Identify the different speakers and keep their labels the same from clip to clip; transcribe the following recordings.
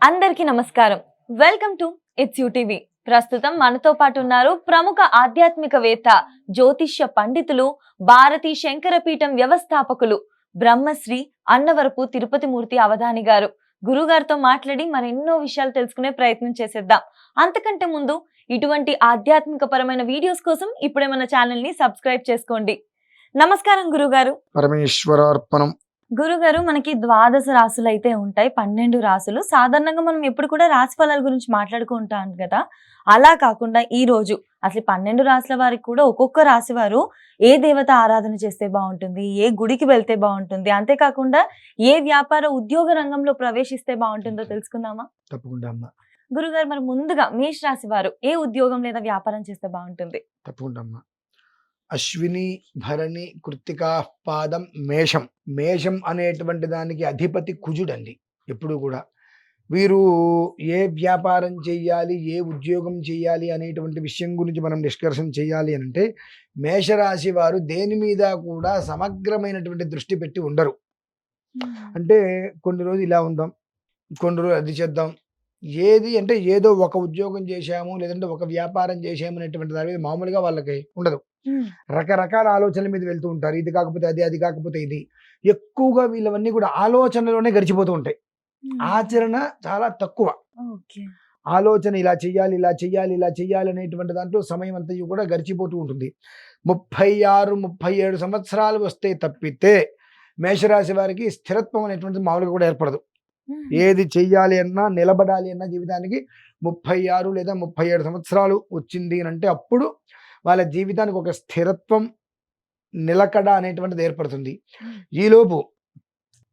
Speaker 1: అందరికీ నమస్కారం. Welcome to it's TV. ప్రస్తుతం మనతో పాటు ఉన్నారు ప్రముఖ ఆధ్యాత్మికవేత్త, జ్యోతిష్య పండితులు, భారతీ శంకరపీఠం వ్యవస్థాపకులు, బ్రహ్మశ్రీ అన్నవరపు తిరుపతి మూర్తి అవధాని గారు. గురుగారితో మాట్లాడి మరెన్నో విషయాలు తెలుసుకునే ప్రయత్నం చేసేద్దాం. అంతకంటే ముందు ఇటువంటి ఆధ్యాత్మిక పరమైన వీడియోస్ కోసం ఇప్పుడే మన ఛానల్ ని సబ్స్క్రైబ్ చేసుకోండి. నమస్కారం గురుగారు.
Speaker 2: పరమేశ్వరార్పణం.
Speaker 1: గురుగారు, మనకి ద్వాదశ రాసులు అయితే ఉంటాయి, 12 రాసులు. సాధారణంగా మనం ఎప్పుడు కూడా రాశి ఫలాల గురించి మాట్లాడుకుంటాం కదా. అలా కాకుండా ఈ రోజు అసలు 12 రాసుల వారికి కూడా ఒక్కొక్క రాశి వారు ఏ దేవత ఆరాధన చేస్తే బాగుంటుంది, ఏ గుడికి వెళ్తే బాగుంటుంది, అంతేకాకుండా ఏ వ్యాపార ఉద్యోగ రంగంలో ప్రవేశిస్తే బాగుంటుందో తెలుసుకుందామా?
Speaker 2: తప్పకుండా అమ్మ.
Speaker 1: గురుగారు, మరి ముందుగా మేష రాశి వారు ఏ ఉద్యోగం లేదా వ్యాపారం చేస్తే బాగుంటుంది?
Speaker 2: తప్పకుండా అమ్మ. అశ్విని, భరణి, కృత్తికా పాదం మేషం. మేషం అనేటువంటి దానికి అధిపతి కుజుడండి. ఎప్పుడు కూడా వీరు ఏ వ్యాపారం చెయ్యాలి, ఏ ఉద్యోగం చెయ్యాలి అనేటువంటి విషయం గురించి మనం డిస్కషన్ చేయాలి అంటే మేషరాశి వారు దేని మీద కూడా సమగ్రమైనటువంటి దృష్టి పెట్టి ఉండరు. అంటే కొన్ని రోజులు ఇలా ఉందాం, కొన్ని రోజులు అది చేద్దాం, ఏది అంటే ఏదో ఒక ఉద్యోగం చేశాము లేదంటే ఒక వ్యాపారం చేసాము అనేటువంటి దాని మీద మామూలుగా వాళ్ళకి ఉండదు. రకరకాల ఆలోచనల మీద వెళ్తూ ఉంటారు. ఇది కాకపోతే అది, అది కాకపోతే ఇది. ఎక్కువగా వీళ్ళవన్నీ కూడా ఆలోచనలోనే గడిచిపోతూ ఉంటాయి. ఆచరణ చాలా తక్కువ. ఆలోచన ఇలా చెయ్యాలి, ఇలా చెయ్యాలి, ఇలా చెయ్యాలి అనేటువంటి దాంట్లో సమయం అంతా కూడా గడిచిపోతూ ఉంటుంది. 36, 37 సంవత్సరాలు వస్తే తప్పితే మేషరాశి వారికి స్థిరత్వం అనేటువంటిది మామూలుగా కూడా ఏర్పడదు. ఏది చెయ్యాలి అన్నా, నిలబడాలి అన్నా జీవితానికి 36 లేదా 37 సంవత్సరాలు వచ్చింది అంటే అప్పుడు వాళ్ళ జీవితానికి ఒక స్థిరత్వం, నిలకడ అనేటువంటిది ఏర్పడుతుంది. ఈలోపు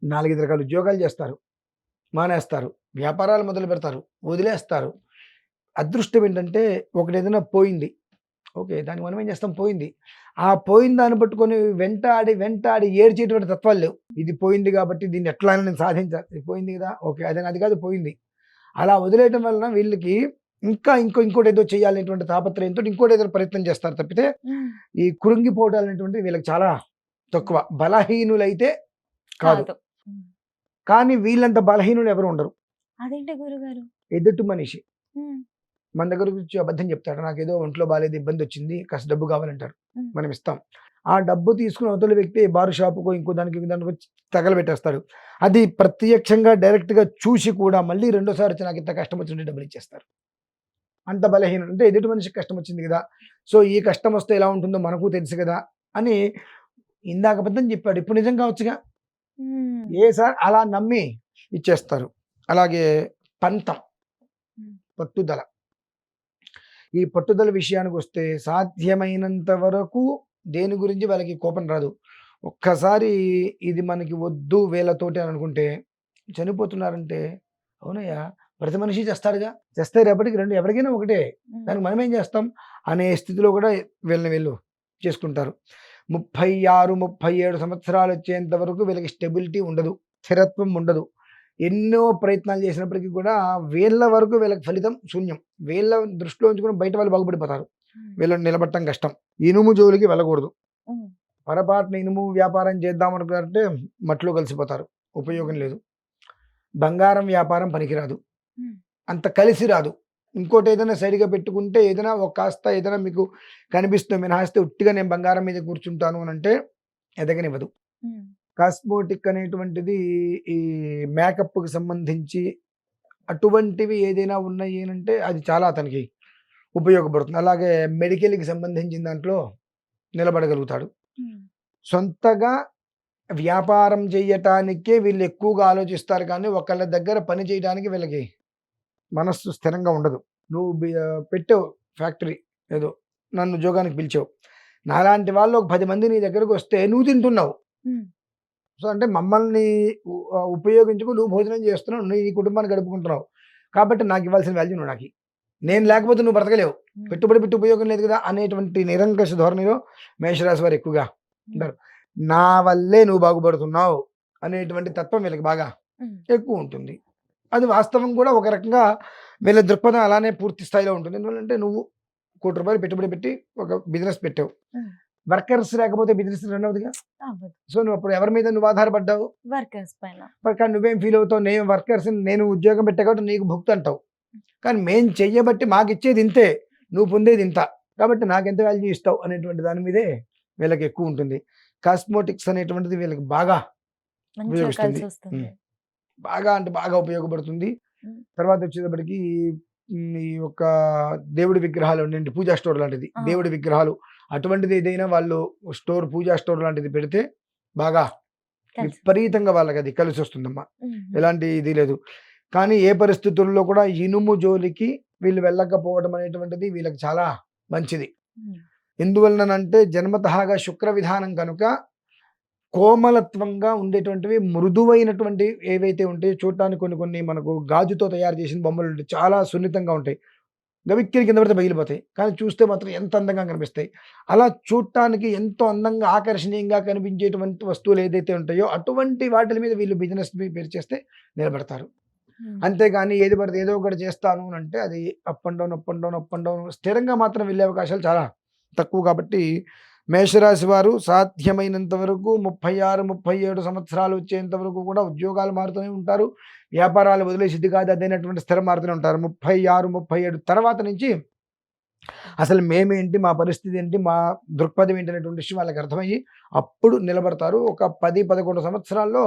Speaker 2: 4-5 రకాల ఉద్యోగాలు చేస్తారు, మానేస్తారు, వ్యాపారాలు మొదలు పెడతారు, వదిలేస్తారు. అదృష్టం ఏంటంటే ఒకటి ఏదైనా పోయింది, ఓకే, దానికి మనం ఏం చేస్తాం, పోయింది. ఆ పోయిన దాన్ని పట్టుకొని వెంటాడి వెంటాడి ఏడ్చేటువంటి తత్వాలు లేవు. ఇది పోయింది కాబట్టి దీన్ని ఎట్లా నేను సాధించాలి, ఇది పోయింది కదా, ఓకే, అది కాదు పోయింది. అలా వదిలేయటం వలన వీళ్ళకి ఇంకోటి ఏదో చేయాలనేటువంటి తాపత్రయంతో ఇంకోటి ఏదో ప్రయత్నం చేస్తారు తప్పితే ఈ కృంగిపోవడాలు అనేటువంటి వీళ్ళకి చాలా తక్కువ. బలహీనులైతే కాదు, కానీ వీళ్ళంత బలహీనులు ఎవరు ఉండరు.
Speaker 1: అదేంటి గురుగారు?
Speaker 2: ఎదుటి మనిషి మన దగ్గర వచ్చి అబద్ధం చెప్తాడు, నాకేదో ఒంట్లో బాగాలేదు, ఇబ్బంది వచ్చింది, కాస్త డబ్బు కావాలంటారు, మనం ఇస్తాం. ఆ డబ్బు తీసుకుని అవతల వ్యక్తి బారు షాపుకో ఇంకో దానికి తగలబెట్టేస్తాడు. అది ప్రత్యక్షంగా డైరెక్ట్గా చూసి కూడా మళ్ళీ రెండోసారి వచ్చి నాకు ఇంత కష్టం వచ్చినట్టు డబ్బులు ఇచ్చేస్తారు. అంత బలహీనం. అంటే ఎదుటి మనిషికి కష్టం వచ్చింది కదా, సో ఈ కష్టం వస్తే ఎలా ఉంటుందో మనకు తెలుసు కదా అని ఇందాక అబద్ధం చెప్పాడు, ఇప్పుడు నిజం కావచ్చుగా, సార్ అలా నమ్మి ఇచ్చేస్తారు. అలాగే పంతం, పట్టుదల. ఈ పట్టుదల విషయానికి వస్తే సాధ్యమైనంత వరకు దేని గురించి వాళ్ళకి కోపం రాదు. ఒక్కసారి ఇది మనకి వద్దు వీళ్ళతోటి అని అనుకుంటే చనిపోతున్నారంటే అవునయ్యా, ప్రతి మనిషి చేస్తాడుగా, చేస్తే రేపటికి రెండు ఎవరికైనా ఒకటే, దానికి మనం ఏం చేస్తాం అనే స్థితిలో కూడా వీళ్ళు చేసుకుంటారు. 36, 37 సంవత్సరాలు వచ్చేంత వరకు వీళ్ళకి స్టెబిలిటీ ఉండదు, స్థిరత్వం ఉండదు. ఎన్నో ప్రయత్నాలు చేసినప్పటికీ కూడా వీళ్ళ వరకు వీళ్ళకి ఫలితం శూన్యం. వీళ్ళ దృష్టిలో ఉంచుకుని బయట వాళ్ళు బాగుపడిపోతారు, వీళ్ళని నిలబడటం కష్టం. ఇనుము జోలికి వెళ్ళకూడదు. పొరపాటున ఇనుము వ్యాపారం చేద్దాం అనుకున్నారంటే మట్లో కలిసిపోతారు, ఉపయోగం లేదు. బంగారం వ్యాపారం పనికిరాదు, అంత కలిసి రాదు. ఇంకోటి ఏదైనా సరిగా పెట్టుకుంటే ఏదైనా ఒక కాస్త ఏదైనా మీకు కనిపిస్తుంది మినహాయిస్తే ఉట్టిగా నేను బంగారం మీద కూర్చుంటాను అని అంటే ఎదగనివ్వదు. కాస్మోటిక్ అనేటువంటిది ఈ మేకప్కి సంబంధించి అటువంటివి ఏదైనా ఉన్నాయి అంటే అది చాలా అతనికి ఉపయోగపడుతుంది. అలాగే మెడికల్కి సంబంధించిన దాంట్లో నిలబడగలుగుతాడు. సొంతగా వ్యాపారం చేయటానికే వీళ్ళు ఎక్కువగా ఆలోచిస్తారు, కానీ ఒకళ్ళ దగ్గర పని చేయడానికి వీళ్ళకి మనస్సు స్థిరంగా ఉండదు. నువ్వు పెట్టావు ఫ్యాక్టరీ, ఏదో నన్ను ఉద్యోగానికి పిలిచావు, నాలాంటి వాళ్ళు ఒక 10 మంది నీ దగ్గరకు వస్తే నువ్వు తింటున్నావు, సో అంటే మమ్మల్ని ఉపయోగించుకు నువ్వు భోజనం చేస్తున్నావు, నువ్వు ఈ కుటుంబాన్ని గడుపుకుంటున్నావు, కాబట్టి నాకు ఇవ్వాల్సిన వాల్యూ నువ్వు నాకు, నేను లేకపోతే నువ్వు బ్రతకలేవు, పెట్టుబడి పెట్టి ఉపయోగం లేదు కదా అనేటువంటి నిరంకుశ ధోరణిలో మేషరాశి వారు ఎక్కువగా ఉంటారు. నా వల్లే నువ్వు బాగుపడుతున్నావు అనేటువంటి తత్వం వీళ్ళకి బాగా ఎక్కువ ఉంటుంది. అది వాస్తవం కూడా ఒక రకంగా వీళ్ళ దృక్పథం అలానే పూర్తి స్థాయిలో ఉంటుంది. ఎందుకంటే నువ్వు ₹1 కోటి పెట్టుబడి పెట్టి ఒక బిజినెస్ పెట్టావు, వర్కర్స్ లేకపోతే బిజినెస్ రన్ అవుతుందిగా.
Speaker 1: అవ్వదు.
Speaker 2: సో నువ్వు అప్పుడు ఎవరి మీద నువ్వు ఆధారపడ్డావు?
Speaker 1: వర్కర్స్ పైన.
Speaker 2: మరి కానీ నువ్వేం ఫీల్ అవుతావు? నేను వర్కర్స్, నేను ఉద్యోగం పెట్టా కాబట్టి నీకు భుక్తి అంటావు. కానీ మేము చెయ్యబట్టి మాకు ఇచ్చేది ఇంతే, నువ్వు పొందేది ఇంత, కాబట్టి నాకు ఎంత వాల్యూ ఇస్తావు అనేటువంటి దాని మీదే వీళ్ళకి ఎక్కువ ఉంటుంది. కాస్మోటిక్స్ అనేటువంటిది వీళ్ళకి బాగా
Speaker 1: మంచిగా
Speaker 2: ఉపయోగిస్తుంది.
Speaker 1: కలిసి వస్తుంది.
Speaker 2: బాగా అంటే బాగా ఉపయోగపడుతుంది.
Speaker 1: ఉమ్.
Speaker 2: తర్వాత వచ్చేటప్పటికి ఈ యొక్క దేవుడి విగ్రహాలు ఉండండి, పూజా స్టోర్ లాంటిది,
Speaker 1: ఆ.
Speaker 2: దేవుడి విగ్రహాలు అటువంటిది ఏదైనా వాళ్ళు స్టోర్, పూజా స్టోర్ లాంటిది పెడితే బాగా
Speaker 1: కలిసి.
Speaker 2: విపరీతంగా వాళ్ళకి అది కలిసి వస్తుందమ్మా.
Speaker 1: ఉమ్.
Speaker 2: ఎలాంటి ఇది లేదు. కానీ ఏ పరిస్థితుల్లో కూడా ఇనుము జోలికి వీళ్ళు వెళ్ళకపోవడం అనేటువంటిది వీళ్ళకి చాలా మంచిది.
Speaker 1: ఉమ్.
Speaker 2: ఎందువలనంటే జన్మతహాగా శుక్ర విధానం కనుక కోమలత్వంగా ఉండేటువంటివి, మృదువైనటువంటి ఏవైతే ఉంటాయో చూడటానికి కొన్ని కొన్ని మనకు గాజుతో తయారు చేసిన బొమ్మలు ఉంటాయి, చాలా సున్నితంగా ఉంటాయి, గవిక్కిరి కింద పడితే పగిలిపోతాయి, కానీ చూస్తే మాత్రం ఎంత అందంగా కనిపిస్తాయి. అలా చూడటానికి ఎంతో అందంగా ఆకర్షణీయంగా కనిపించేటువంటి వస్తువులు ఏదైతే ఉంటాయో అటువంటి వాటి మీద వీళ్ళు బిజినెస్ పేరు చేస్తే నిలబడతారు.
Speaker 1: ఉమ్.
Speaker 2: అంతేగాని ఏది పడితే ఏదో ఒకటి చేస్తాను అని అంటే అది up and down, up and down, up and down, స్థిరంగా మాత్రం వెళ్ళే అవకాశాలు చాలా తక్కువ. కాబట్టి మేషరాశి వారు సాధ్యమైనంత వరకు 36, 37 సంవత్సరాలు వచ్చేంత వరకు కూడా ఉద్యోగాలు మారుతూనే ఉంటారు, వ్యాపారాలు వదిలేసి ఇది కాదు అదైనటువంటి స్థిరం మారుతూనే ఉంటారు. 36, 37 తర్వాత నుంచి అసలు మేమేంటి, మా పరిస్థితి ఏంటి, మా దృక్పథం ఏంటి అనేటువంటి విషయం వాళ్ళకి అర్థమయ్యి అప్పుడు నిలబడతారు. ఒక 10, 11 సంవత్సరాల్లో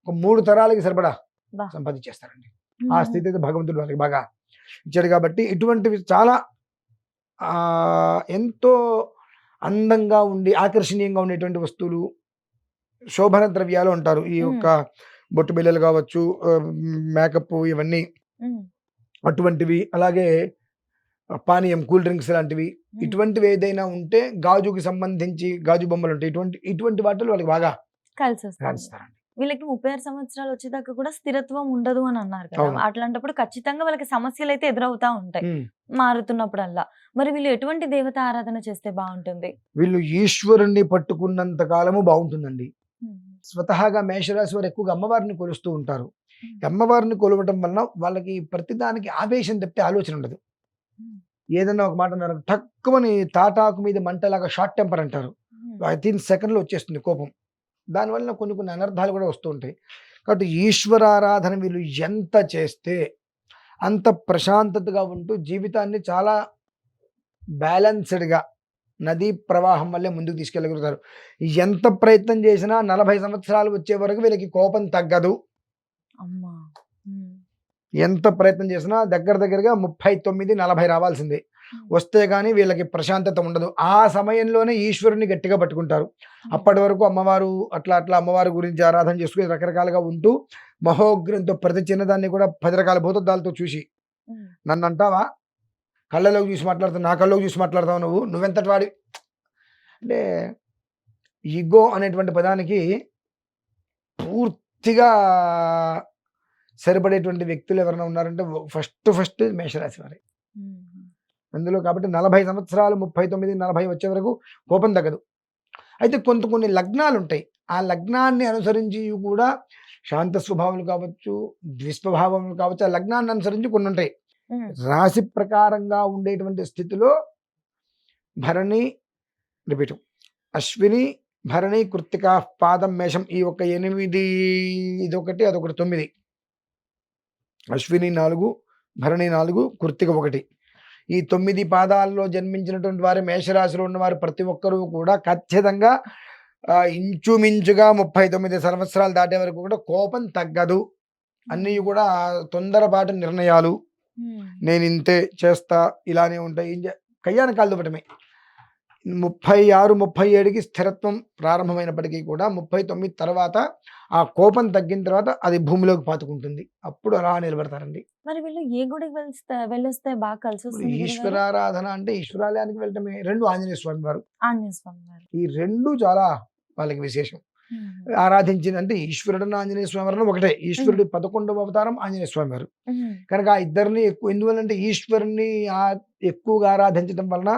Speaker 2: ఒక 3 తరాలకి సరిపడా
Speaker 1: బా.
Speaker 2: సంపాదించేస్తారండి. ఆ
Speaker 1: ఉమ్.
Speaker 2: స్థితి అయితే భగవంతుడు వాళ్ళకి బాగా ఇచ్చాడు. కాబట్టి ఇటువంటివి చాలా ఎంతో అందంగా ఉండి ఆకర్షణీయంగా ఉండేటువంటి వస్తువులు, శోభన ద్రవ్యాలు అంటారు. ఈ యొక్క బొట్టు బిళ్ళలు కావచ్చు, మేకప్ ఇవన్నీ
Speaker 1: ఉమ్.
Speaker 2: అటువంటివి, అలాగే పానీయం, కూల్ డ్రింక్స్ లాంటివి,
Speaker 1: ఉమ్.
Speaker 2: ఇటువంటివి ఏదైనా ఉంటే గాజుకి సంబంధించి గాజు బొమ్మలు ఉంటాయి, ఇటువంటి వాటిలో వాళ్ళకి బాగా
Speaker 1: కలిసి వస్తుంది.
Speaker 2: రాణిస్తారండి.
Speaker 1: వీళ్ళకి 36 సంవత్సరాలు వచ్చేదాకా కూడా స్థిరత్వం ఉండదు అని అన్నారు కదా.
Speaker 2: అవును.
Speaker 1: అట్లాంటప్పుడు ఖచ్చితంగా వాళ్ళకి సమస్యలు అయితే ఎదురవుతా ఉంటాయి
Speaker 2: ఉమ్.
Speaker 1: మారుతున్నప్పుడల్లా. మరి వీళ్ళు ఎటువంటి దేవత ఆరాధన చేస్తే బాగుంటుంది?
Speaker 2: వీళ్ళు ఈశ్వరుణ్ణి పట్టుకున్నంత కాలము బాగుంటుందండి.
Speaker 1: ఉమ్.
Speaker 2: స్వతహాగా మేషరాశి వారు ఎక్కువగా అమ్మవారిని కొలుస్తూ ఉంటారు.
Speaker 1: ఉమ్.
Speaker 2: అమ్మవారిని కొలవటం వలన వాళ్ళకి ప్రతిదానికి ఆవేశం తప్పితే ఆలోచన ఉండదు.
Speaker 1: ఉమ్.
Speaker 2: ఏదన్నా ఒక మాట అన్నారు, తక్కువని తాటాకు మీద మంటలాగా షార్ట్ టెంపర్ అంటారు.
Speaker 1: ఉమ్.
Speaker 2: 3 సెకండ్లో వచ్చేస్తుంది కోపం. దానివల్ల కొన్ని కొన్ని అనర్థాలు కూడా వస్తూ ఉంటాయి. కాబట్టి ఈశ్వరారాధన వీళ్ళు ఎంత చేస్తే అంత ప్రశాంతతగా ఉంటూ జీవితాన్ని చాలా బ్యాలెన్స్డ్గా నదీ ప్రవాహం వల్లే ముందుకు తీసుకెళ్ళగలుగుతారు. ఎంత ప్రయత్నం చేసినా 40 సంవత్సరాలు వచ్చే వరకు వీళ్ళకి కోపం తగ్గదు.
Speaker 1: అమ్మా. ఉమ్.
Speaker 2: ఎంత ప్రయత్నం చేసినా దగ్గరగా 39, 40 రావాల్సిందే. వస్తే కానీ వీళ్ళకి ప్రశాంతత ఉండదు. ఆ సమయంలోనే ఈశ్వరుని గట్టిగా పట్టుకుంటారు. అప్పటి వరకు అమ్మవారు అట్లా అమ్మవారి గురించి ఆరాధన చేసుకుని రకరకాలుగా ఉంటూ మహోగ్రంతో ప్రతి చిన్నదాన్ని కూడా 10 రకాల భూతద్దాలతో చూసి,
Speaker 1: ఉమ్.
Speaker 2: నన్ను అంటావా, కళ్ళలోకి చూసి మాట్లాడుతావు, నా కళ్ళలోకి చూసి మాట్లాడతావు, నువ్వెంతటి వాడి అంటే ఈగో అనేటువంటి పదానికి పూర్తిగా సరిపడేటువంటి వ్యక్తులు ఎవరైనా ఉన్నారంటే ఫస్ట్ మేషరాశి వారే
Speaker 1: ఉమ్.
Speaker 2: అందులో. కాబట్టి 40 సంవత్సరాలు, 39, 40 వచ్చే వరకు కోపం తగ్గదు. అయితే కొన్ని లగ్నాలు ఉంటాయి. ఆ లగ్నాన్ని అనుసరించి కూడా శాంత స్వభావాలు కావచ్చు, ద్విస్వభావములు కావచ్చు, ఆ లగ్నాన్ని అనుసరించి కొన్ని ఉంటాయి.
Speaker 1: ఉమ్.
Speaker 2: రాశి ప్రకారంగా ఉండేటువంటి స్థితిలో భరణి, రిపీట్, అశ్విని, భరణి, కృత్తిక, పాదం, మేషం, ఈ ఒక 8, ఇదొకటి అదొకటి 9. అశ్విని 4, భరణి 4, కృత్తిక 1. ఈ 9 పాదాల్లో జన్మించినటువంటి వారు, మేషరాశిలో ఉన్నవారు ప్రతి ఒక్కరూ కూడా ఖచ్చితంగా ఇంచుమించుగా 39 సంవత్సరాలు దాటే వరకు కూడా కోపం తగ్గదు. అన్నీ కూడా తొందరపాటు నిర్ణయాలు,
Speaker 1: ఉమ్.
Speaker 2: నేను ఇంతే చేస్తా, ఇలానే ఉంటాయి, కయ్యాన కాలు దువ్వటమే. 36, 37కి స్థిరత్వం ప్రారంభమైనప్పటికీ కూడా 39 తర్వాత ఆ కోపం తగ్గిన తర్వాత అది భూమిలోకి పాతుకుంటుంది. అప్పుడు అలా నిలబడతారండి.
Speaker 1: మరి వీళ్ళు ఏ గుడికి వెళ్ళొస్తే బాగా కలిసి
Speaker 2: ఇప్పుడు
Speaker 1: వస్తుంది గురుగారు?
Speaker 2: ఈశ్వరారాధన అంటే ఈశ్వరాలయానికి వెళ్ళటమే. 2 ఆంజనేయ స్వామి వారు,
Speaker 1: ఆంజనేయ స్వామి వారు.
Speaker 2: ఈ 2 చాలా వాళ్ళకి విశేషం.
Speaker 1: ఉమ్.
Speaker 2: ఆరాధించిన అంటే ఈశ్వరుడు ఆంజనేయ స్వామి వారు ఒకటే. ఈశ్వరుడి 11వ అవతారం ఆంజనేయ స్వామి వారు
Speaker 1: ఉమ్.
Speaker 2: కనుక ఆ ఇద్దరిని ఎక్కువ, ఎందువల్లంటే ఈశ్వరుని ఎక్కువగా ఆరాధించడం వలన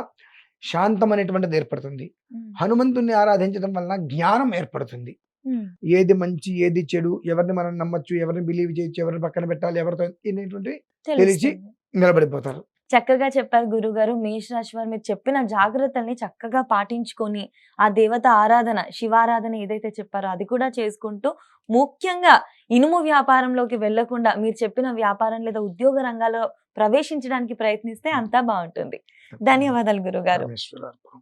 Speaker 2: శాంతం అనేటువంటిది ఏర్పడుతుంది.
Speaker 1: ఉమ్.
Speaker 2: హనుమంతుణ్ణి ఆరాధించడం వలన జ్ఞానం ఏర్పడుతుంది.
Speaker 1: ఉమ్.
Speaker 2: ఏది మంచి, ఏది చెడు, ఎవరిని మనం నమ్మచ్చు, ఎవరిని బిలీవ్ చేయొచ్చు, ఎవరిని పక్కన పెట్టాలి, ఎవరితో అనేటువంటి తెలిసి
Speaker 1: తెలుస్తుంది.
Speaker 2: నిలబడిపోతారు.
Speaker 1: చక్కగా చెప్పారు గురుగారు. మేషరాశి వారు మీరు చెప్పిన జాగ్రత్తల్ని చక్కగా పాటించుకొని, ఆ దేవత ఆరాధన, శివారాధన ఏదైతే చెప్పారో అది కూడా చేసుకుంటూ, ముఖ్యంగా ఇనుము వ్యాపారంలోకి వెళ్ళకుండా మీరు చెప్పిన వ్యాపారం లేదా ఉద్యోగ రంగాల్లో ప్రవేశించడానికి ప్రయత్నిస్తే అంతా బావుంటుంది. ధన్యవాదాలు గురుగారు.
Speaker 2: పరమేశ్వరార్పణం.